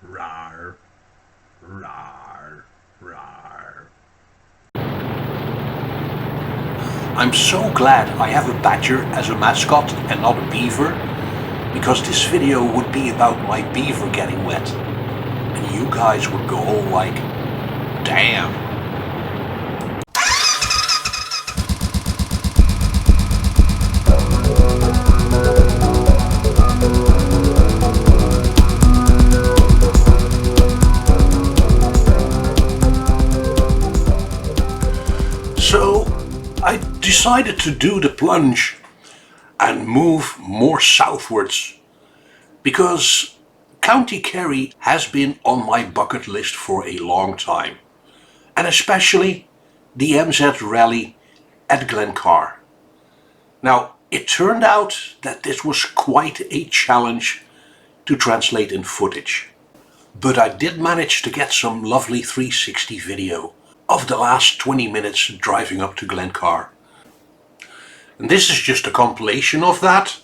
Rar, rar, rar. I'm so glad I have a badger as a mascot and not a beaver, because this video would be about my beaver getting wet. And you guys would go all like, damn. So I decided to do the plunge and move more southwards, because County Kerry has been on my bucket list for a long time, and especially the MZ rally at Glencar. Now, it turned out that this was quite a challenge to translate in footage, but I did manage to get some lovely 360 video of the last 20 minutes driving up to Glencar. And this is just a compilation of that,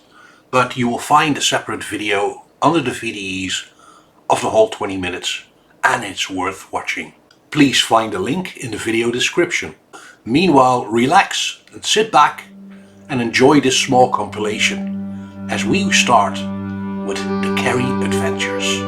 but you will find a separate video under the VDEs of the whole 20 minutes, and it's worth watching. Please find a link in the video description. Meanwhile, relax and sit back and enjoy this small compilation as we start with the Kerry adventures.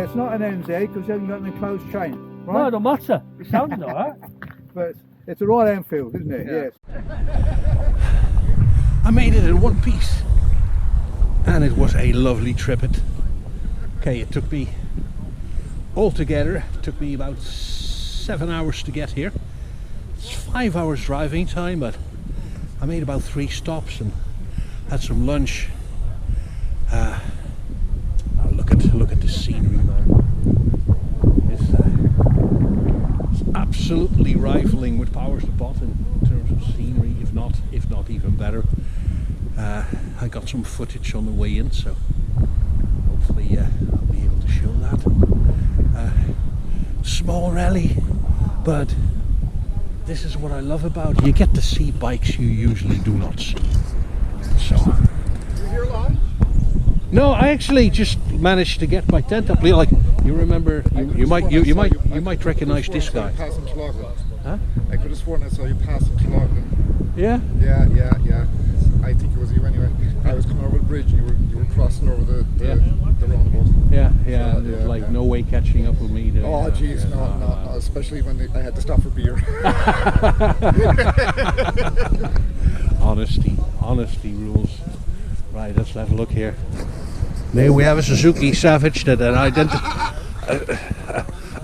it's not an NZ because you haven't got an enclosed chain, No, right? it don't matter. It sounds alright. But it's a Royal Enfield, isn't it? Yeah. Yes. I made it in one piece, and it was a lovely trip. Okay, it took me altogether, it took me about 7 hours to get here. It's 5 hours driving time, but I made about 3 stops and had some lunch. Look at the scenery, man. It's absolutely rivaling with Powers the Bot in terms of scenery, if not even better. I got some footage on the way in, so hopefully I'll be able to show that. Small rally, but this is what I love about it. You get to see bikes you usually do not see. So. You here long? No, I actually just managed to get my tent up. Like, you remember, you might recognize this guy. Huh? I could have sworn I saw you passing to London. Yeah. Yeah. I think it was you anyway. I was coming over the bridge and you were crossing over the roundabout. Yeah. So, There's like no way catching up with me. Oh jeez, no, especially when I had to stop for beer. Honesty rules. Right, let's have a look here. There we have a Suzuki Savage, that an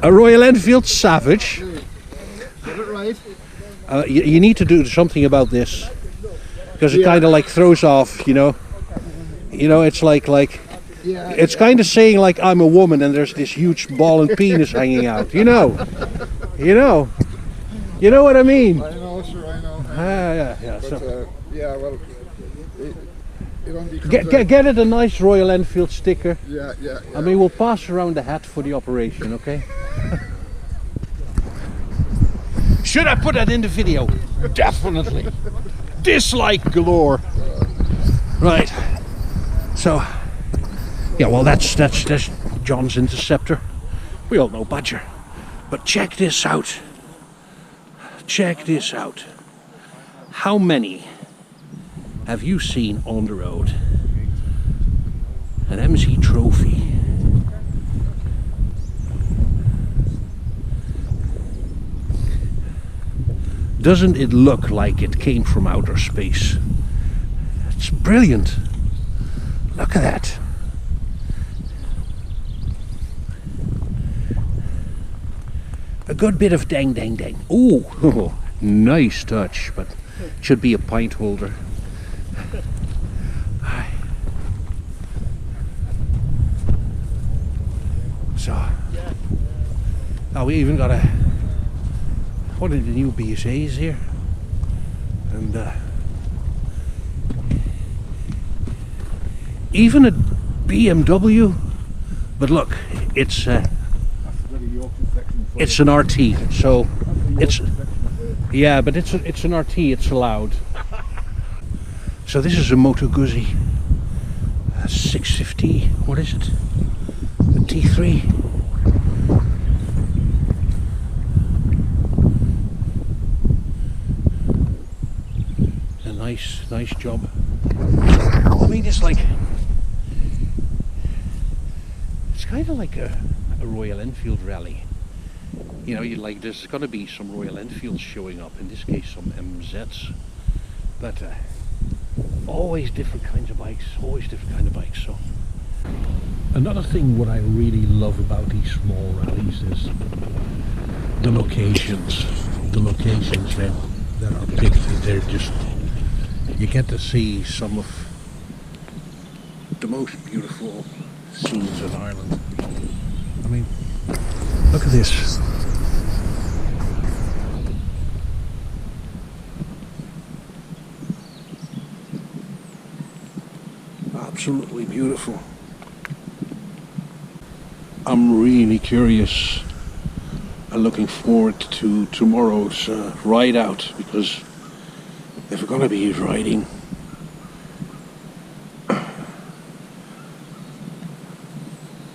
a Royal Enfield Savage. Get it right. You need to do something about this, because it kind of like throws off, you know. It's like Yeah. it's kind of saying like I'm a woman and there's this huge ball and penis hanging out. You know what I mean. I know, sure, I know. Yeah. But, So yeah, well, it only comes get it a nice Royal Enfield sticker. Yeah. I mean, we'll pass around the hat for the operation, okay? Should I put that in the video? Definitely. Dislike galore. Right. So, yeah, well, that's John's Interceptor. We all know Badger. But check this out. Check this out. How many have you seen on the road? An MC Trophy. Doesn't it look like it came from outer space? It's brilliant. Look at that. A good bit of dang. Ooh, nice touch, but it should be a pint holder. So, oh, we even got one of the new BSAs here, and even a BMW, but look, it's an RT, so it's but it's an RT, it's allowed. So this is a Moto Guzzi 650, what is it? The T3. A nice job. I mean, it's kind of like a Royal Enfield rally. You know, there's going to be some Royal Enfields showing up, in this case some MZs, but always different kinds of bikes, so. Another thing what I really love about these small rallies is the locations that are picked. They're just, you get to see some of the most beautiful scenes in Ireland. I mean, look at this. Absolutely beautiful. I'm really curious and looking forward to tomorrow's ride out, because if we're going to be riding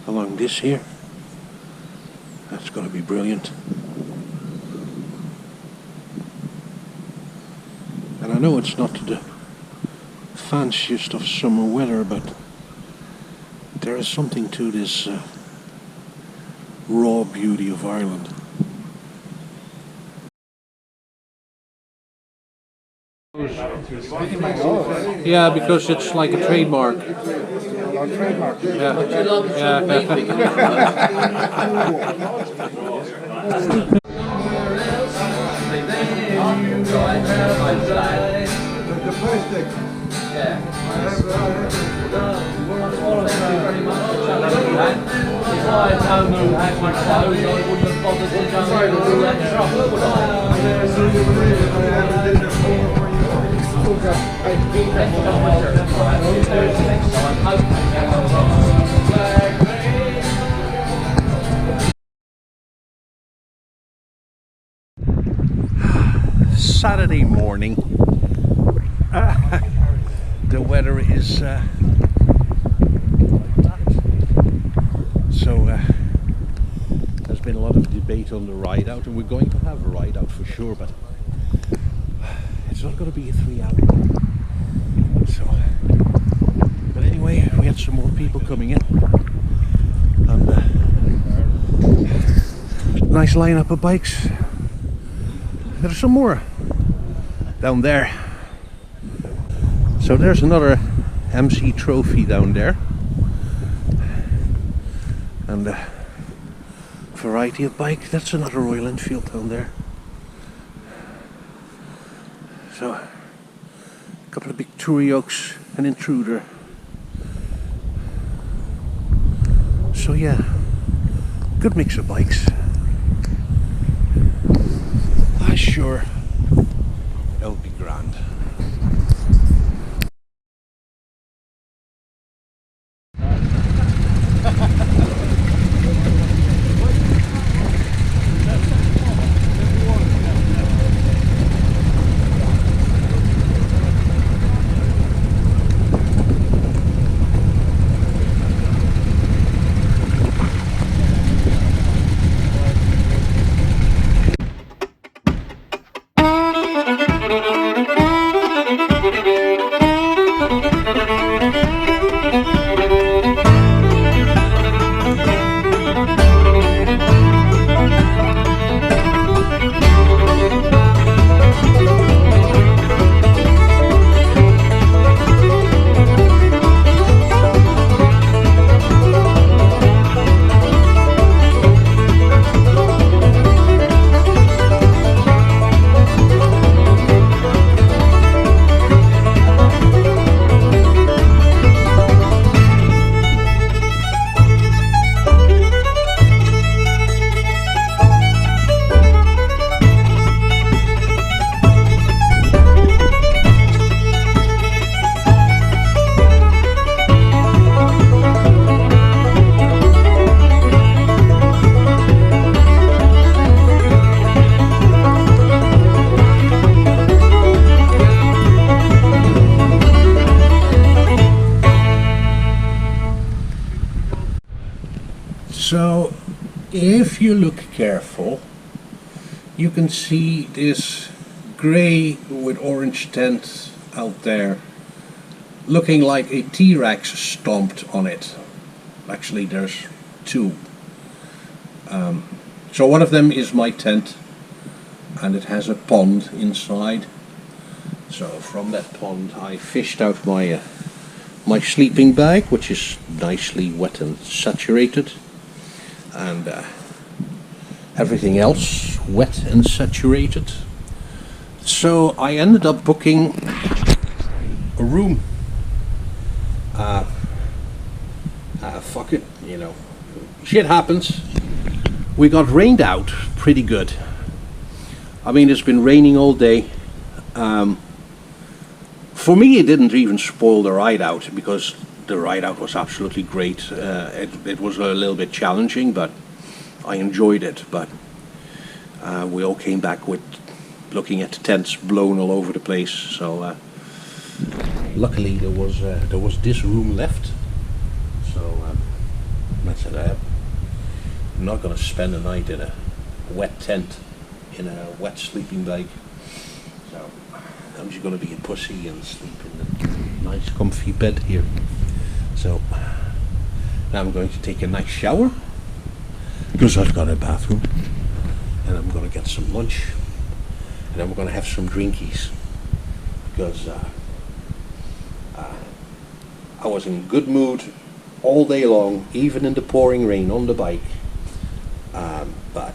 along this here, that's going to be brilliant. And I know it's not the fanciest of summer weather, but there is something to this raw beauty of Ireland. Yeah, because it's like a trademark. Yeah. Saturday morning. The weather is there's been a lot of debate on the ride out, and we're going to have a ride out for sure, but it's not going to be a 3 hour. So, but anyway, we had some more people coming in, and nice lineup of bikes. There's some more down there. So there's another MC Trophy down there, and a variety of bike. That's another Royal Enfield down there. So a couple of big Toury Oaks, an Intruder. So yeah, good mix of bikes. Sure, it'll be grand. So if you look careful, you can see this grey with orange tent out there looking like a T-Rex stomped on it. Actually there's two. So one of them is my tent, and it has a pond inside. So from that pond I fished out my my sleeping bag, which is nicely wet and saturated, and everything else wet and saturated. So I ended up booking a room. Fuck it, you know, shit happens. We got rained out pretty good. I mean, it's been raining all day. For me, it didn't even spoil the ride out, because the ride out was absolutely great. It was a little bit challenging, but I enjoyed it. But we all came back with looking at the tents blown all over the place. So luckily there was this room left. So I said, I'm not going to spend a night in a wet tent in a wet sleeping bag. So I'm just going to be a pussy and sleep in the nice comfy bed here. So now I'm going to take a nice shower, because I've got a bathroom, and I'm gonna get some lunch, and I'm gonna have some drinkies, because I was in good mood all day long, even in the pouring rain on the bike. But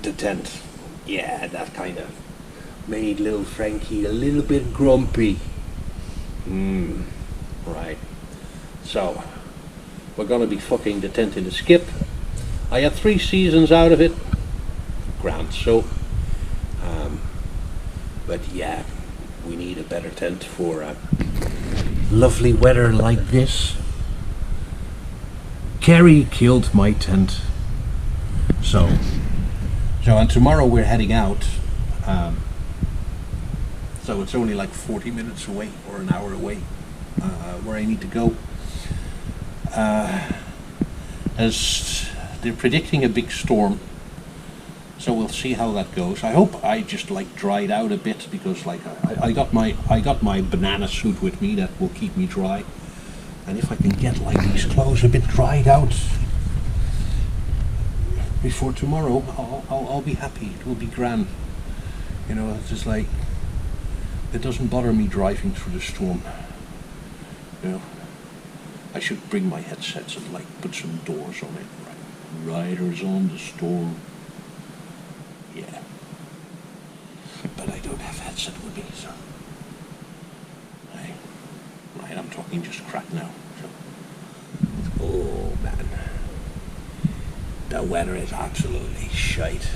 the tent, yeah, that kind of made little Frankie a little bit grumpy. Right. So, we're gonna be fucking the tent in the skip. I had 3 seasons out of it. Grand, so. But yeah, we need a better tent for lovely weather like this. Kerry killed my tent. So and tomorrow we're heading out. So it's only like 40 minutes away or an hour away where I need to go. As they're predicting a big storm, so we'll see how that goes. I hope I just like dried out a bit, because like I got my banana suit with me that will keep me dry, and if I can get like these clothes a bit dried out before tomorrow, I'll be happy. It will be grand. You know, it's just like, it doesn't bother me driving through the storm. You know, I should bring my headsets and like put some doors on it. Right? Riders on the storm. Yeah. But I don't have headset with me, so. Right, I'm talking just crap now. So. Oh man. The weather is absolutely shite.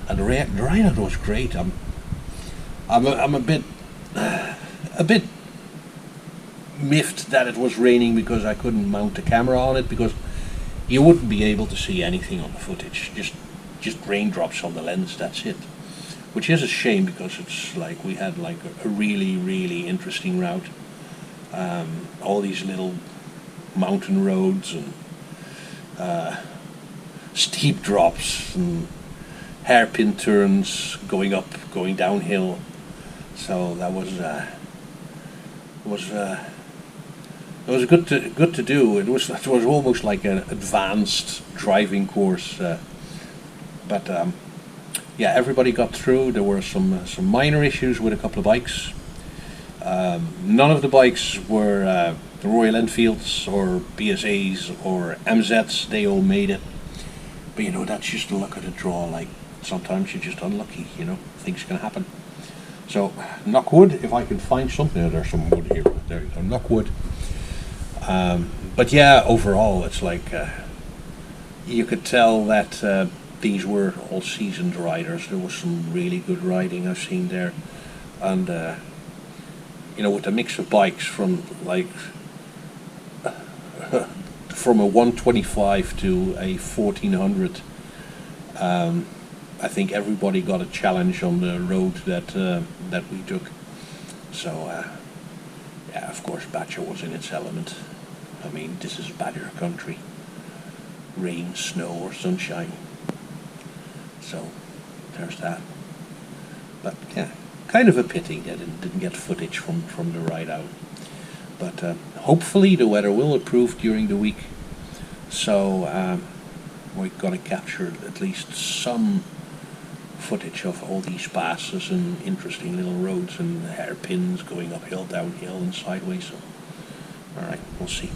And the ride out was great. I'm a bit miffed that it was raining, because I couldn't mount the camera on it, because you wouldn't be able to see anything on the footage. Just raindrops on the lens, that's it. Which is a shame, because it's like we had like a really, really interesting route. All these little mountain roads and steep drops and hairpin turns, going up, going downhill. So that was good to do. It was almost like an advanced driving course. But yeah, everybody got through. There were some minor issues with a couple of bikes. None of the bikes were the Royal Enfields or BSAs or MZs. They all made it. But you know, that's just the luck of the draw. Like, sometimes you're just unlucky, you know, things can happen. So, knock wood, if I can find something. There's some wood here. There you go, knock wood. But yeah, overall, it's like, you could tell that these were all seasoned riders. There was some really good riding I've seen there. And, you know, with a mix of bikes from like, from a 125 to a 1400, I think everybody got a challenge on the road that we took. So yeah, of course Badger was in its element. I mean, this is Badger country, rain, snow or sunshine. So there's that. But yeah, kind of a pity that it didn't get footage from the ride out. But hopefully the weather will improve during the week, so we're going to capture at least some footage of all these passes and interesting little roads and hairpins going uphill, downhill and sideways. So, alright, we'll see.